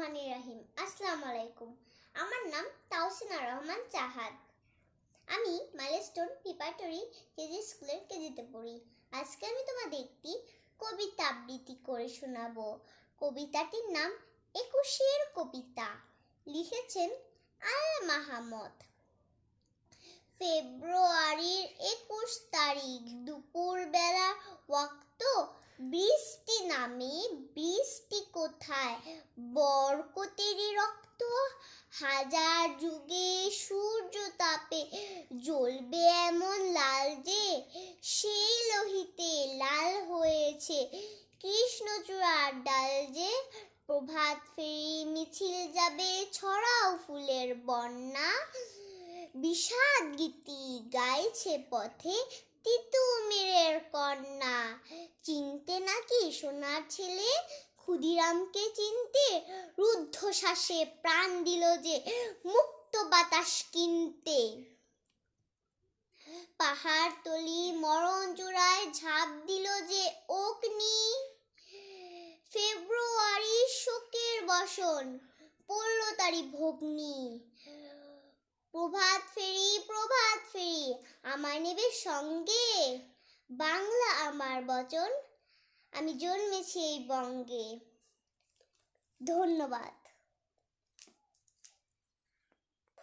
রহমানির রহিম। আসসালামু আলাইকুম। আমার নাম তাওসিনা রহমান চাহাদ। আমি মাইলস্টোন প্রিপারেটরি কেজি স্কুলের কেজিতে পড়ি। আজকে আমি তোমাদের একটি কবিতা আবৃত্তি করে শোনাবো। কবিতাটির নাম একুশের কবিতা। লিখেছেন আল মাহমুদ। ফেব্রুয়ারির 21 তারিখ দুপুরবেলা ওয়াক্ত বৃষ্টি নামে, বৃষ্টি কোথায় বরকতেরই রক্ত, হাজার যুগে সূর্য তাপে জ্বলবে এমন লাল যে সেই লোহিতে লাল হয়েছে কৃষ্ণচূড়ার ডাল যে। প্রভাত ফেরি মিছিল যাবে, ছড়াও ফুলের বন্যা, বিষাদ গীতি গাইছে পথে তিতুমিরের কন্যা। চিনতে নাকি সোনার ছেলে, ক্ষুদিরামকে চিনতে রুদ্ধশ্বাসে প্রাণ দিল যে মুক্ত বাতাস কিনতে। পাহাড় তলি মরণ চূড়ায় ঝাঁপ দিল যে অগ্নি, ফেব্রুয়ারি শোকের বসন পড়ল তারি ভগ্নি। প্রভাত ফেরি আমায় নেবে সঙ্গে, বাংলা আমার বচন, আমি জন্মেছি এই বঙ্গে। ধন্যবাদ।